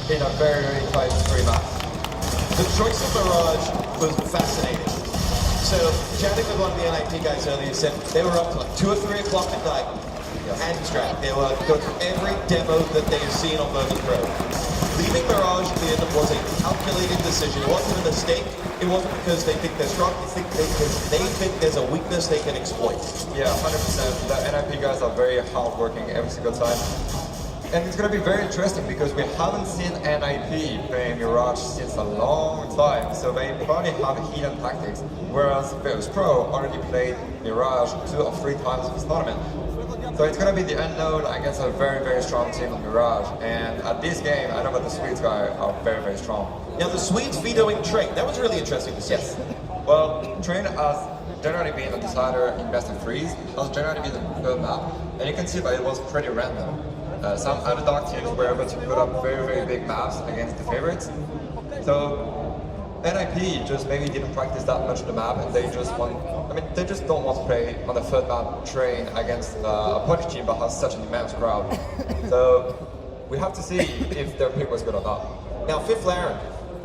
in a very, very tight 3 map. The choice of Mirage was fascinating. So, chatting with one of the NIP guys earlier, said they were up to like 2 or 3 o'clock at night, hand strapped. They were going through every demo that they've seen on Virtus.Pro. Leaving Mirage at the end was a calculated decision. It wasn't a mistake. It wasn't because they think they're strong. They think there's a weakness they can exploit. Yeah, 100%. The NIP guys are very hardworking every single time. And it's going to be very interesting because we haven't seen NIP playing Mirage since a long time, so they probably have hidden tactics, whereas Virtus.Pro already played Mirage 2 or 3 times this tournament. So it's going to be the unknown against a very, very strong team of Mirage, and at this game, I know that the Swedes guys are very, very strong. Now the Swedes vetoing Train, that was really interesting to see. Yes. Well, Train has generally been a decider in best of 3s, has generally been the third map, and you can see that it was pretty random. Some underdog teams were able to put up very, very big maps against the favorites. So NIP just maybe didn't practice that much of the map, and they just they just don't want to play on the third map Train against a Polish team that has such an immense crowd. So we have to see if their pick was good or not. Now Fifth Laren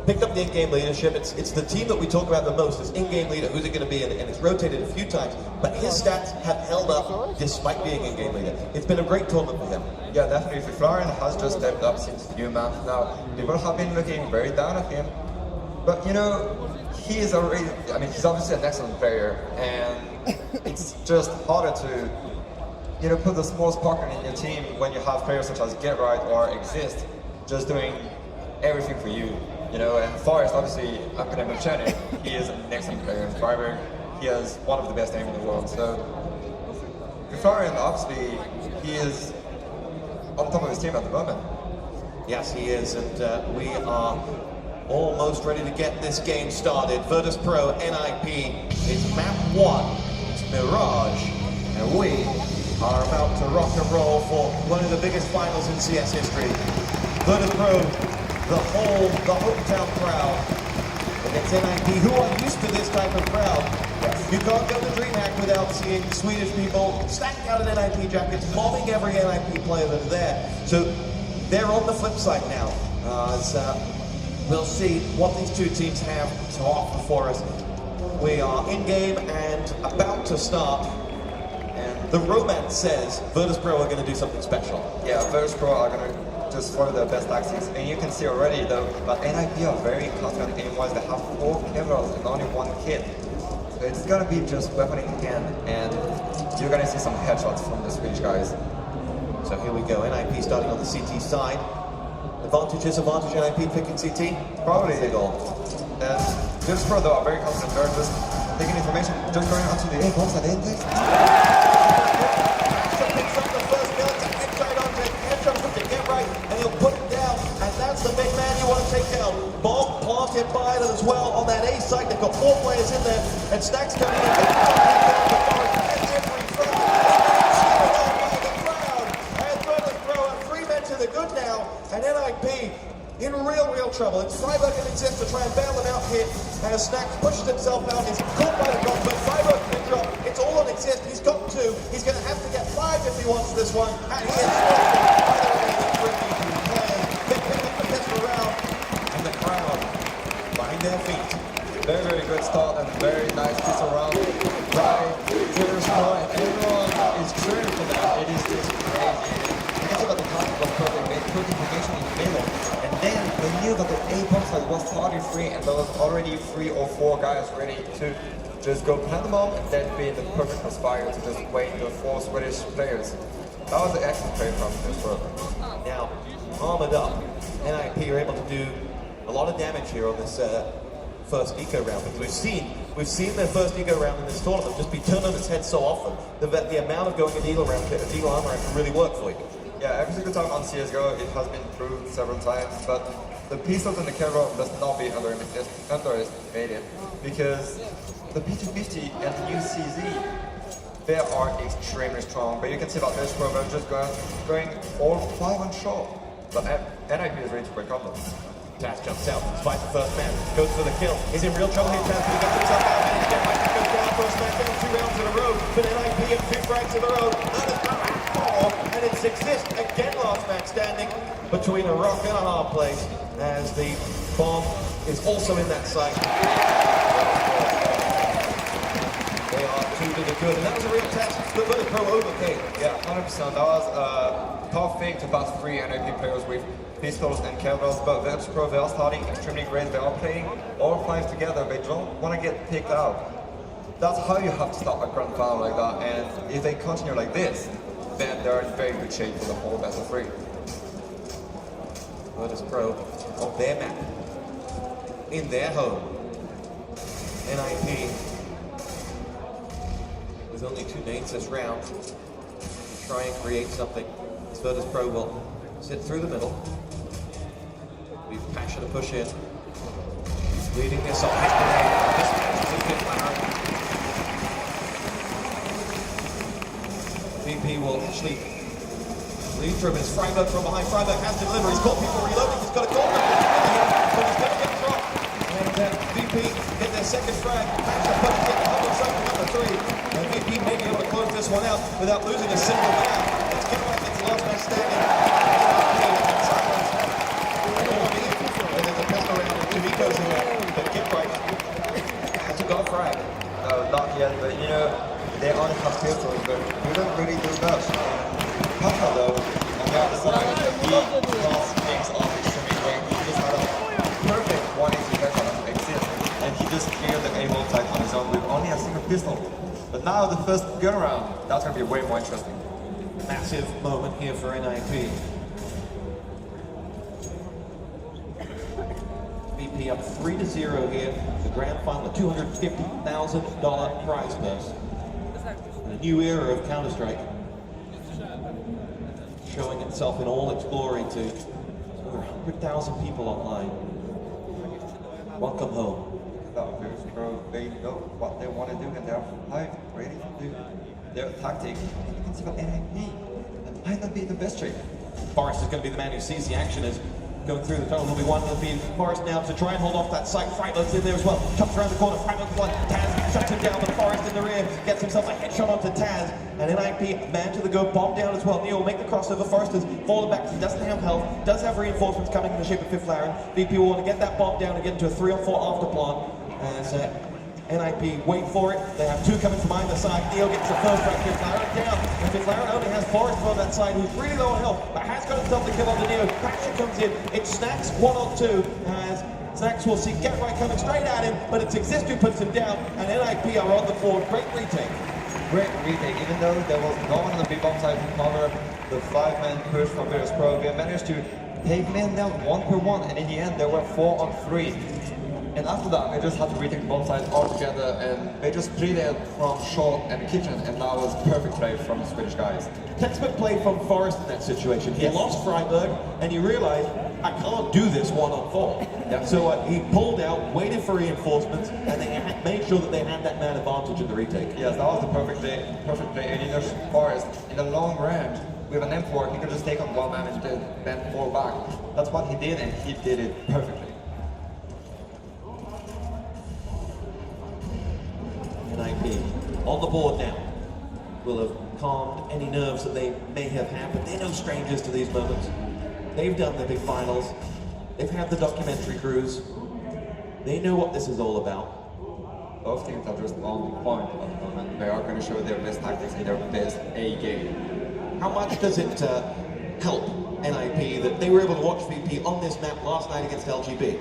picked up the in-game leadership. It's the team that we talk about the most, this in-game leader. Who's it going to be? And it's rotated a few times, but his stats have held up despite being in-game leader. It's been a great tournament for him. Yeah, definitely. Fifth Laren has just stepped up since a few months now. People have been looking very down at him, but you know, he is already, he's obviously an excellent player, and it's just harder to, put the small sparkle in your team when you have players such as Get Right or Exist just doing everything for you. And Forrest, obviously, I'm going to mention it, he is an excellent player in Freiburg. He has one of the best names in the world. So, Florian, obviously, he is on top of his team at the moment. Yes, he is, and we are almost ready to get this game started. Virtus.Pro NIP, it's map 1, it's Mirage, and we are about to rock and roll for one of the biggest finals in CS history. Virtus.Pro, the hometown crowd against NIP, who are used to this type of crowd. Yes. You can't go to DreamHack without seeing Swedish people stacked out in NIP jackets, mobbing every NIP player that's there. So they're on the flip side now. We'll see what these two teams have to offer for us. We are in-game and about to start. And the romance says Virtus.Pro are going to do something special. Yeah, Virtus.Pro are going to just follow their best tactics, and you can see already though that NIP are very confident aim-wise. They have 4 cameras and only 1 kit, so it's gonna be just weapon in hand, and you're gonna see some headshots from the Swedish guys. So here we go. NIP starting on the CT side. Advantage NIP picking CT? Probably they don't. And Virtus.Pro though are very confident. They're just taking information, just going onto the A bombs and A place. Bomb planted by them as well on that A site. They've got 4 players in there, and Stacks coming in. And Virtus.Pro are 3 men to the good now, and NIP in real trouble. It's Freiburg and Exist to try and bail them out here, as Stacks pushes himself out. He's caught by the drop, but Freiburg can drop. It's all on Exist. He's got 2. He's going to have to get 5 if he wants this one, and he is their feet. Very, very good start and very nice piece around by Virtus.Pro, and everyone is cheering for that. It is just crazy. You can see that the time was perfect. They put information in the middle, and then they knew that the A bomb side was 33, and there was already 3 or 4 guys ready to just go plant the bomb, and then be the perfect crossfire to just wait the 4 Swedish players. That was the excellent play from Virtus.Pro. Now, armored up, NIP are able to do a lot of damage here on this first eco round, because we've seen their first eco round in this tournament just be turned on its head so often that the amount of going an eagle round, an eagle armor round can really work for you. Yeah, every single time on CSGO it has been proved several times, but the pieces in the carry does not be underestimated, because the P250 and the new CZ, they are extremely strong, but you can see that Virtus.Pro are just going all 5 on shot, but NIP is ready to break up them. Taz jumps out, despite the first man, goes for the kill. He's in real trouble here, Taz, but he gets himself out, and again, might go down for a smackdown 2 rounds in a row, but NIP in 2 frags in a row. And it's Exist again, last man standing between a rock and a hard place as the bomb is also in that site. They are 2 to the good, and that was a real test that Virtus.Pro overcame. Yeah, 100%. That was a tough thing to pass 3 NIP players with pistols and kettlebells, but Virtus.Pro, they are starting extremely great. They are playing all 5 together. They don't want to get picked out. That's how you have to start a grand final like that, and if they continue like this, then they're in very good shape for the whole best of 3. Virtus.Pro on their map, in their home. NIP with only 2 nades this round. Try and create something. Virtus.Pro will sit through the middle. Be passion to push in. Leading this on his grenade. This match is a bit loud. VP will actually lead through him. It's Freiburg from behind. Freiburg has to deliver. He's got people reloading. He's got a goal. But he's going to get dropped. And VP get their second frag. Managed to put it in the hub of something number 3. And VP may be able to close this one out without losing a single man. It's Kenright that's the last man standing. And there's a pistol round with 2 ecos in there. But Kenright hasn't got a frag. No, not yet, but you know, they only have pistols, but we don't really do much. Papa though, on the other side, he cross things off extremely great. He just had a perfect 180 haircut on Exist, and he just cleared the A multi on his own with only a single pistol. But now the first gun round, that's going to be way more interesting. Massive moment here for NIP. VP up 3-0 here. The grand final, a $250,000 prize purse. A new era of Counter-Strike. Showing itself in all its glory to over 100,000 people online. Welcome home. Virtus.Pro, they know what they want to do, and they're ready to do their tactic. You can see what NIP, that might not be the best trick. Forrest is going to be the man who sees the action as going through the tunnel. He'll be one of the Forrest now to try and hold off that site. Freiburg's in there as well. Comes around the corner. Freiburg's one. Taz shuts him down, but Forrest in the rear gets himself a headshot onto Taz. And NIP, man to the go, bomb down as well. Neo will make the crossover. Forrest has fallen back. He doesn't have health. Does have reinforcements coming in the shape of Fifth Laren. VP will want to get that bomb down and get into a 3-on-4 after plan. As NIP wait for it. They have 2 coming from behind the side. Neo gets the first right. Fifth Laren down. And Fifth Laren only has Forrest on that side, who's really low on health, but has got himself the kill on the Neo. Crasher comes in. It's Snacks 1-on-2 as Snacks will see Kenright coming straight at him, but it's Exist who puts him down, and NIP are on the board. Great retake. Great retake, even though there was no one on the big bomb side to cover the 5-man push from Virtus.Pro. They managed to take men down 1 per 1, and in the end there were 4-on-3. And after that, they just had to retake the bomb side all together, and they just played it from short and kitchen, and that was perfect play from the Swedish guys. Textbook play from Forrest in that situation. He lost Freiburg, and he realized, I can't do this 1-on-4. Yep. So he pulled out, waited for reinforcements, and they made sure that they had that man advantage in the retake. Yes, that was the perfect play. And there's Forrest in the long range with an M4, he could just take on 1 man and then fall back. That's what he did, and he did it perfectly. NIP on the board now will have calmed any nerves that they may have had, but they're no strangers to these moments. They've done the big finals. They've had the documentary cruise. They know what this is all about. Both teams are just on point at the moment. They are going to show their best tactics and their best A game. How much does it help NIP that they were able to watch VP on this map last night against LGB?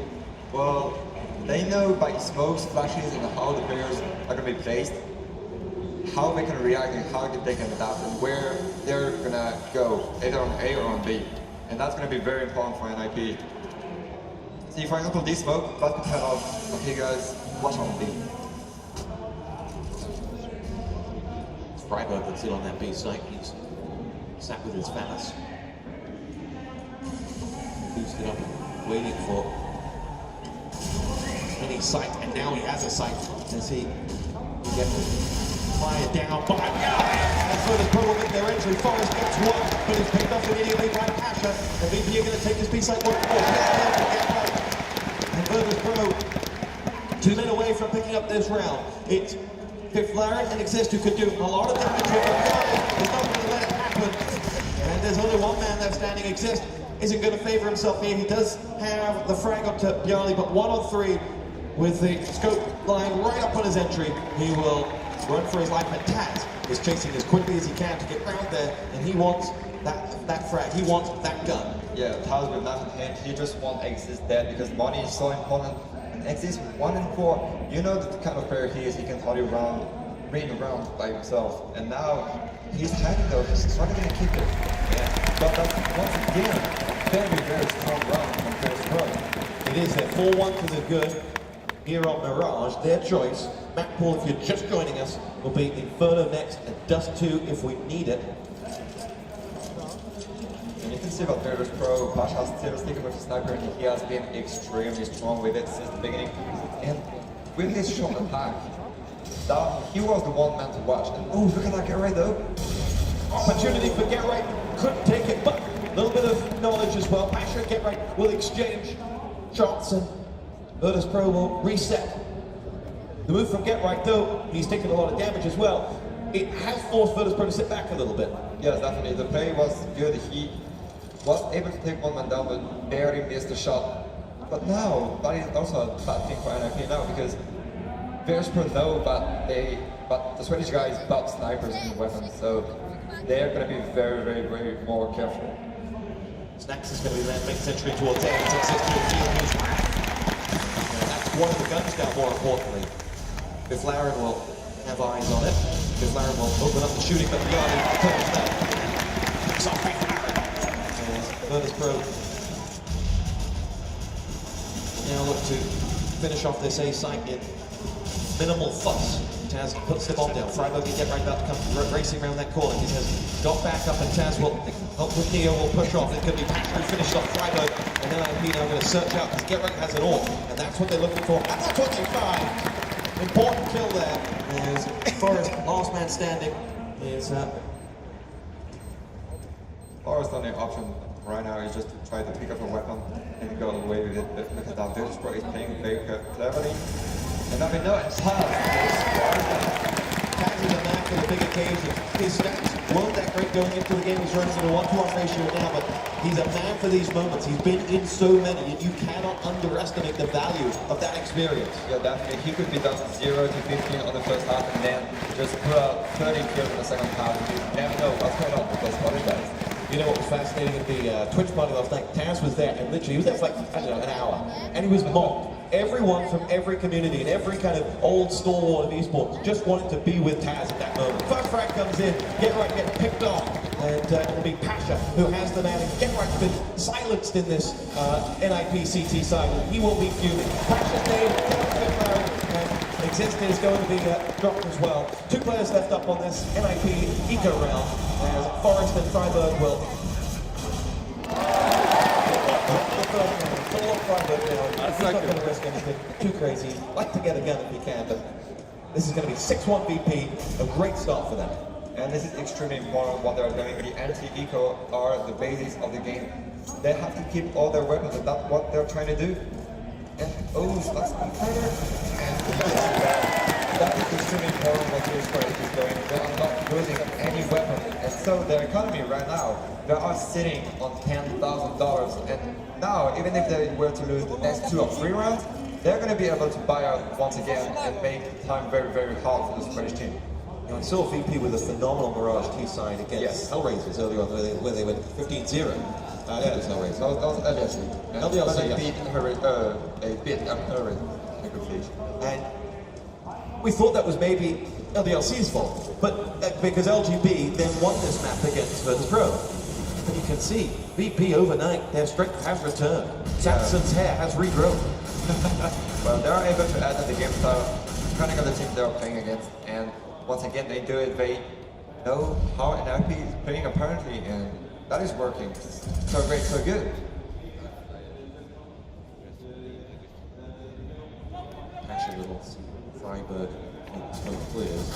Well, they know by smokes, flashes, and how the players are going to be placed, how they can react and how they can adapt, and where they're going to go, either on A or on B. And that's going to be very important for NIP. See, for example, this smoke, that could tell off, okay guys, watch on B. It's Freiburg that's still on that B site. He's sat with his Phallus. Boosted up, waiting for any sight, and now he has a sight. As he gets fired down by that's where the Pro will make their entry. Forrest gets 1, but it's picked off immediately by Pasha. And VP are going to take this B site 1-4. And Virtus.Pro 2 men away from picking up this round. It's Fifth Laren and Exist who could do a lot of damage here, but Forrest is not going to let it happen. there's only one man there standing. Exist isn't going to favour himself here. He does have the frag onto Bjarni, but 1 on 3 with the scope lying right up on his entry. He will run for his life, and Taz is chasing as quickly as he can to get round there, and he wants that frag. He wants that gun. Yeah, Taz with knife in hand, he just wants Exist dead because money is so important. And Exist 1 in 4, you know the kind of player he is. He can hold around, ring around by himself. And now he's hiding though. He's not going to keep it. Yeah, but that's once again very, very strong run from Virtus.Pro. It is their 4-1 to the good here on Mirage. Their choice. Map pool, if you're just joining us, will be Inferno next and Dust 2 if we need it. And you can see that Virtus.Pro, Pasha still sticking with the sniper, and he has been extremely strong with it since the beginning. And with this shot attack, he was the one man to watch. And oh, look at that Get Right though. Opportunity for Get Right, couldn't take it, but a little bit of knowledge as well. Pasha and Get Right will exchange shots, and Virtus.Pro will reset. The move from Get Right though, he's taken a lot of damage as well. It has forced Virtus.Pro to sit back a little bit. Yes, definitely. The play was good. He was able to take one man down, but barely missed the shot. But now, that is also a bad thing for NIP now, because Virtus.Pro know but the Swedish guys bought snipers and weapons, so they're going to be very, very, very more careful. Snacks is going to be there, makes entry towards A. It's Exist to his that's one of the guns now, more importantly. Biflaren will have eyes on it. Biflaren will open up the shooting, but Bjarni turns that. It's off Biflaren. And Virtus.Pro now look to finish off this A site in minimal fuss. Taz puts the bomb down. Freiburg can Get Right about to come racing around that corner. He has got back up, and Taz will help with Neo, will push off. It's going to be Pasha who finishes off Freiburg, and then IP now going to search out because Get Right has it all, and that's what they're looking for. And that's what they find. Important kill there. Is Forrest, last man standing. Is Forrest's only option right now is just to try to pick up a weapon and go away with it. But look at that, Virtus.Pro is playing very cleverly. And now we know it's hard. Taz is a man for the big occasion. His stats weren't that great going into the game. He's running at a 1-to-1 ratio now, but he's a man for these moments. He's been in so many, and you cannot underestimate the value of that experience. Yeah, definitely. He could be down to 0 to 15 on the first half and then just put out 30 kills in the second half. You never know what's going on with those body guys. You know what was fascinating at the Twitch party last night? Taz was there, and literally he was there for like, I don't know, an hour. And he was mocked. Everyone from every community and every kind of old stalwart of esports just wanted to be with Taz at that moment. First frag comes in, Get Right gets picked off, and it'll be Pasha who has the man. And Get Right's been silenced in this NIP CT side. He will be fuming. Pasha's name, and Exist is going to be dropped as well. 2 players left up on this NIP eco round, as Forrest and Freiburg will. He's not going to risk anything too crazy. He'd like to get a gun if he can, but this is going to be 6-1 VP, a great start for them. And this is extremely important what they're doing. The anti-eco are the basis of the game. They have to keep all their weapons, and that's what they're trying to do. And oh, that's unfair. And that is extremely important what Virtus.Pro is doing. They are not losing any weapon. And so their economy right now, they are sitting on $10,000. And now, even if they were to lose the next 2 or 3 rounds, they're going to be able to buy out once again and make time very, very hard for the Swedish team. You know, I saw VP with a phenomenal Mirage T-side against Hellraisers earlier on, where they went 15-0. Yeah, there's Hellraisers. That was LDLC. LDLC, but they yes. beat Hellraiser. And we thought that was maybe LDLC's fault, but because LGB then won this map against Virtus.Pro. But you can see, VP overnight, their strength has returned. Samson's hair has regrown. Well, they are able to add to the game style, depending on the team they're playing against, and once again they do it, they know how NIP is playing apparently, and that is working. So great, so good. Actually, little Freiburg smoke clears.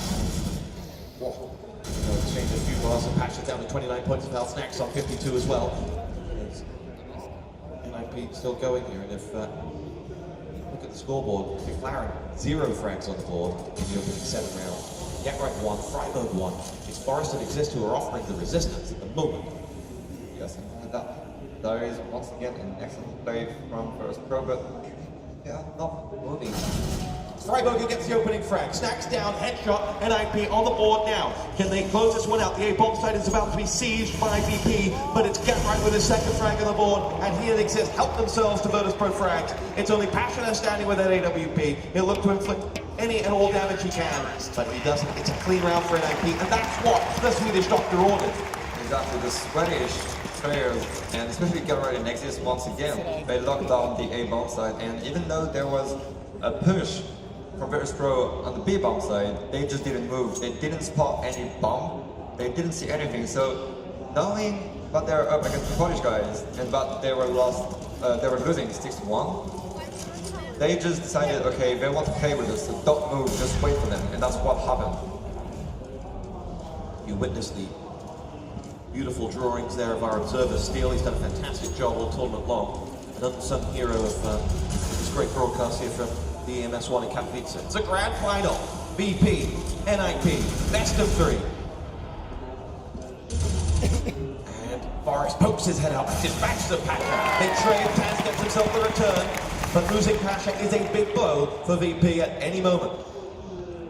Whoa. Change a few bars and Pasha down to 29 points of health. Snacks on 52 as well. NIP still going here, and if look at the scoreboard, McLaren 0 frags on the board in the opening 7 round. Get Right 1, Freiburg 1. It's Forrest and Exist who are offering the resistance at the moment. There is once again an excellent play from Virtus.Pro, but yeah, not moving. Freiburger gets the opening frag, snacks down, headshot, NIP on the board now. Can they close this one out? The A bomb site is about to be sieged by VP, but it's Gatright with his second frag on the board, and he and Exist help themselves to Virtus.Pro frags. It's only Passion standing with that AWP. He'll look to inflict any and all damage he can, but if he doesn't, it's a clean round for NIP, and that's what the Swedish doctor ordered. Exactly, the Swedish players, and especially Gatright and Exist once again, they locked down the A bomb site, and even though there was a push from Virtus.Pro on the B bomb side, they just didn't move. They didn't spot any bomb. They didn't see anything. So knowing that they're up against the Polish guys and that they were losing 6-1, they just decided, okay, they want to play with us, so don't move, just wait for them, and that's what happened. You witnessed the beautiful drawings there of our observer Steele. He's done a fantastic job all tournament long. An unsung hero of this great broadcast here from the EMS1 in Katowice. It's a grand final. VP, NIP, best of 3. And Boris pokes his head out, dispatches of Pasha. Big trade, Taz gets himself the return, but losing Pasha is a big blow for VP at any moment.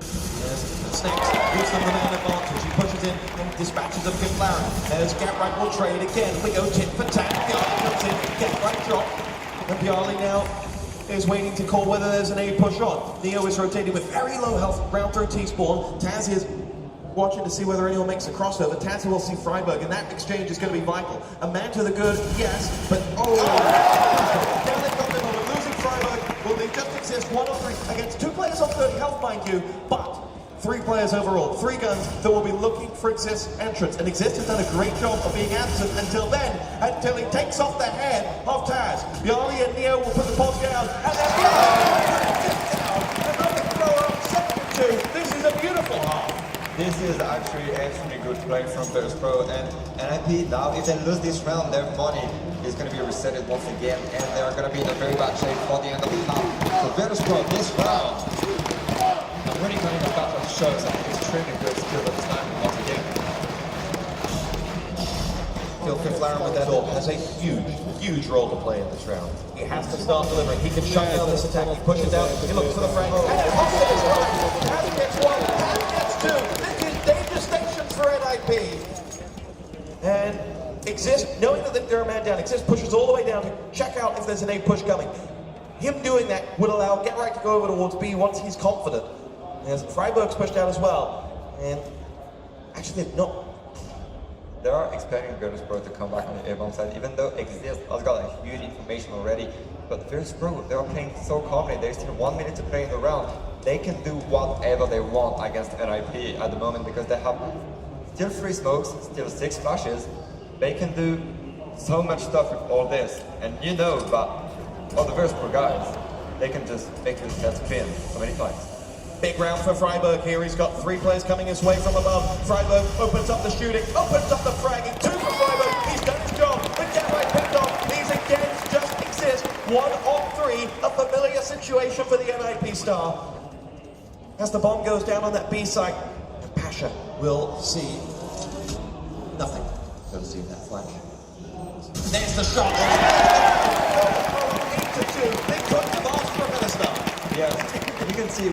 Snacks gives them the man advantage. He pushes in and dispatches of Kiflaren. As Gatright will trade again. We go tip for tap. Bjarli comes in. Gatright drop. And Bjarli now is waiting to call whether there's an A push on. Neo is rotating with very low health round through T-spawn. Taz is watching to see whether anyone makes a crossover. Taz will see Freiburg, and that exchange is going to be vital. A man to the good, yes, but down they come in, losing Freiburg. Will they just exist 1 or 3 against 2 players on 30 health, mind you, but 3 players overall, 3 guns that will be looking for Exist's entrance. And Exist has done a great job of being absent until then, until he takes off the head of Taz. Bjarli and Neo will put the bomb down, and then Bjarli down. Another thrower on 2. This is a beautiful half. This is actually a extremely good play from Virtus.Pro, and NIP now, if they lose this round, their money is going to be resetted once again, and they're going to be in a very bad shape for the end of the half. So Virtus.Pro, this round, I'm really going to battle shows an extremely good skill at this time once again. Phil Kiflaren with that ult has a huge role to play in this round. He has to start delivering. He can shut down this attack. He pushes down. He looks for the frag. And it's Hosted as well. Taz gets 1. Taz gets 2. This is danger stations for NIP. And Exist, knowing that they're a man down, Exist pushes all the way down to check out if there's an A push coming. Him doing that would allow Gatright to go over towards B once he's confident. As Freiburg's pushed out as well. And actually they're not. They are expecting Virtus.Pro to come back on the A-bomb side, even though Exist has got a huge information already. But Virtus.Pro, they are playing so calmly. There's still 1 minute to play in the round. They can do whatever they want against NIP at the moment because they have still 3 smokes, still 6 flashes. They can do so much stuff with all this. And you know that all the Virtus.Pro guys, they can just make this dead spin so many times. Big round for Freiburg here. He's got 3 players coming his way from above. Freiburg opens up the shooting, opens up the fragging. 2 for Freiburg. He's done his job. The Gatright picked off. He's again just Exist. 1 on 3. A familiar situation for the NIP star. As the bomb goes down on that B site, and Pasha will see nothing. He'll see that flash. There's the shot. 8-2. They took the last for Minister. Yes, you can see